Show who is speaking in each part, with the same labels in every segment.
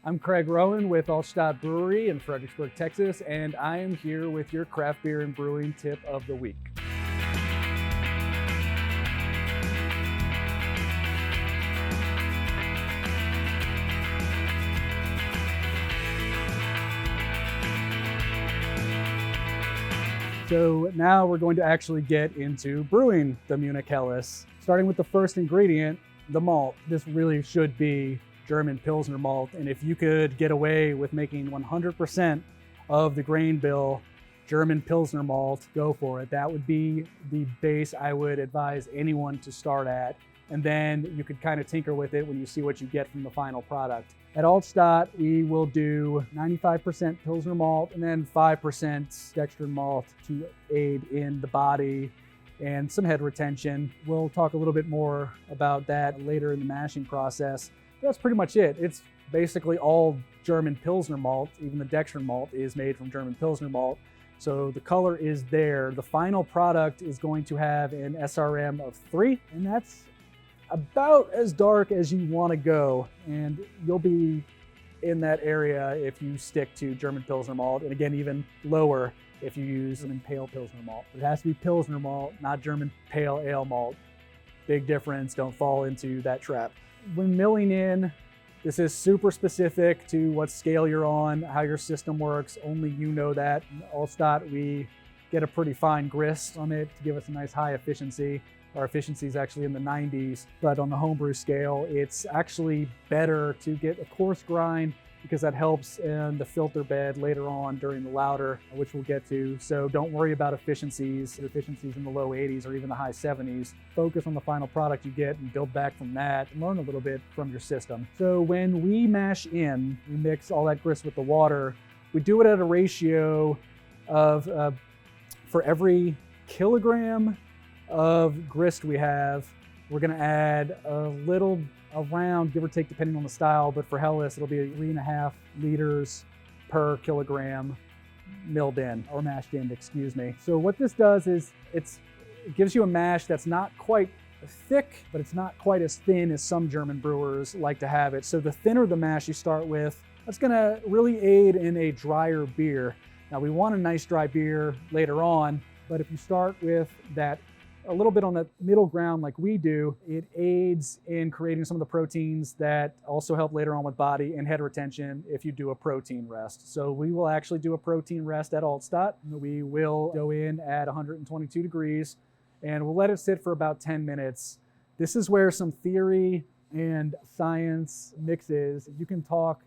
Speaker 1: I'm Craig Rowan with Altstadt Brewery in Fredericksburg, Texas, and I am here with your craft beer and brewing tip of the week. So now we're going to actually get into brewing the Munich Helles. Starting with the first ingredient, the malt. This really should be German Pilsner malt, and if you could get away with making 100% of the grain bill German Pilsner malt, go for it. That would be the base I would advise anyone to start at, and then you could kind of tinker with it when you see what you get from the final product. At Altstadt, we will do 95% Pilsner malt and then 5% dextrin malt to aid in the body and some head retention. We'll talk a little bit more about that later in the mashing process. That's pretty much it. It's basically all German Pilsner malt. Even the dextrin malt is made from German Pilsner malt. So the color is there. The final product is going to have an SRM of 3, and that's about as dark as you want to go. And you'll be in that area if you stick to German Pilsner malt, and again, even lower if you use German Pale Pilsner malt. It has to be Pilsner malt, not German Pale Ale malt. Big difference. Don't fall into that trap. When milling in, this is super specific to what scale you're on, how your system works. Only you know that. In Altstadt, we get a pretty fine grist on it to give us a nice high efficiency. Our efficiency is actually in the 90s, but on the homebrew scale, it's actually better to get a coarse grind because that helps in the filter bed later on during the lauter, which we'll get to. So don't worry about efficiencies. Efficiencies in the low 80s or even the high 70s. Focus on the final product you get and build back from that and learn a little bit from your system. So when we mash in, we mix all that grist with the water. We do it at a ratio of, for every kilogram of grist we have, we're gonna add a little around, give or take depending on the style, but for Helles it'll be 3.5 liters per kilogram milled in, or mashed in, excuse me. So what this does is it gives you a mash that's not quite thick, but it's not quite as thin as some German brewers like to have it. So the thinner the mash you start with, that's gonna really aid in a drier beer. Now we want a nice dry beer later on, but if you start with that a little bit on the middle ground like we do, it aids in creating some of the proteins that also help later on with body and head retention if you do a protein rest. So we will actually do a protein rest at Altstadt. We will go in at 122 degrees and we'll let it sit for about 10 minutes. This is where some theory and science mixes. You can talk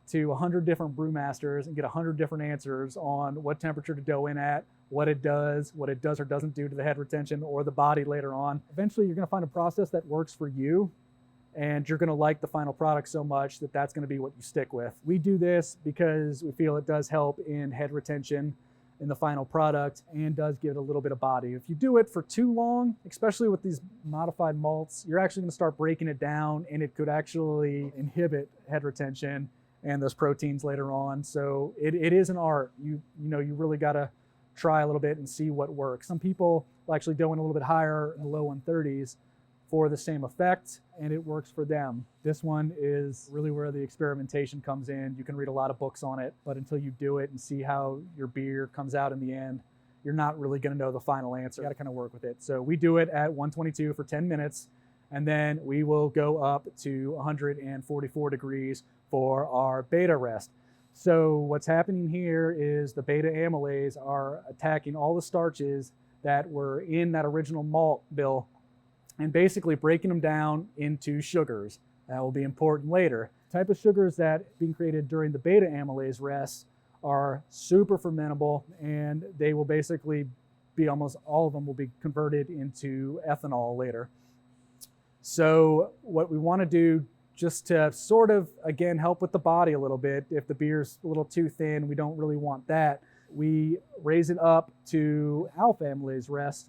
Speaker 1: to 100 different brewmasters and get 100 different answers on what temperature to go in at, what it does or doesn't do to the head retention or the body later on. Eventually, you're gonna find a process that works for you, and you're gonna like the final product so much that that's gonna be what you stick with. We do this because we feel it does help in head retention in the final product and does give it a little bit of body. If you do it for too long, especially with these modified malts, you're actually gonna start breaking it down and it could actually inhibit head retention and those proteins later on. So it is an art. You really gotta try a little bit and see what works. Some people will actually go in a little bit higher in the low 130s for the same effect, and it works for them. This one is really where the experimentation comes in. You can read a lot of books on it, but until you do it and see how your beer comes out in the end, you're not really gonna know the final answer. You gotta kind of work with it. So we do it at 122 for 10 minutes, and then we will go up to 144 degrees for our beta rest. So what's happening here is the beta amylase are attacking all the starches that were in that original malt bill and basically breaking them down into sugars. That will be important later. The type of sugars that are being created during the beta amylase rest are super fermentable, and they will basically be, almost all of them will be converted into ethanol later. So what we want to do, just to sort of, again, help with the body a little bit, if the beer's a little too thin, we don't really want that, we raise it up to alpha amylase rest,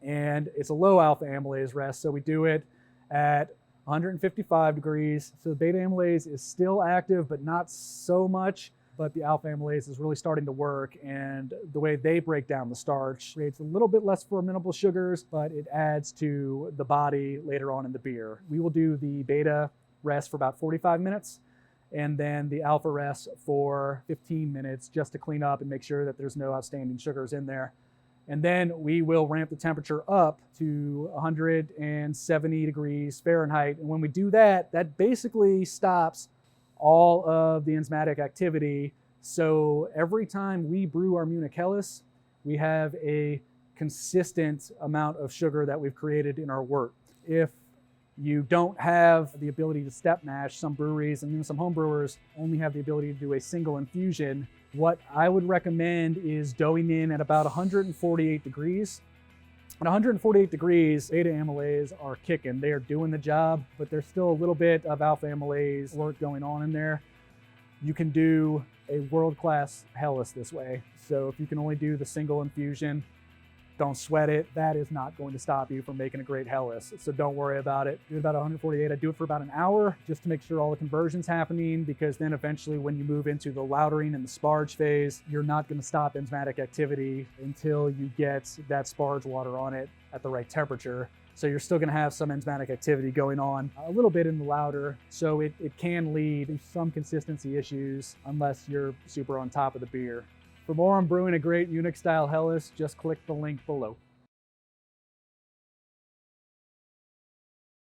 Speaker 1: and it's a low alpha amylase rest, so we do it at 155 degrees. So the beta amylase is still active, but not so much, but the alpha amylase is really starting to work, and the way they break down the starch creates a little bit less fermentable sugars, but it adds to the body later on in the beer. We will do the beta rest for about 45 minutes, and then the alpha rest for 15 minutes just to clean up and make sure that there's no outstanding sugars in there. And then we will ramp the temperature up to 170 degrees Fahrenheit. And when we do that, that basically stops all of the enzymatic activity. So every time we brew our Munich Helles, we have a consistent amount of sugar that we've created in our wort. If you don't have the ability to step mash, some breweries and even some home brewers only have the ability to do a single infusion. What I would recommend is doughing in at about 148 degrees. At 148 degrees, beta amylase are kicking. They are doing the job, but there's still a little bit of alpha amylase work going on in there. You can do a world-class Helles this way. So if you can only do the single infusion, don't sweat it. That is not going to stop you from making a great Helles. So don't worry about it. Do it about 148. I do it for about an hour just to make sure all the conversion's happening, because then eventually when you move into the lautering and the sparge phase, you're not going to stop enzymatic activity until you get that sparge water on it at the right temperature. So you're still going to have some enzymatic activity going on a little bit in the lauter. So it can lead to some consistency issues unless you're super on top of the beer. For more on brewing a great Munich style Helles, just click the link below.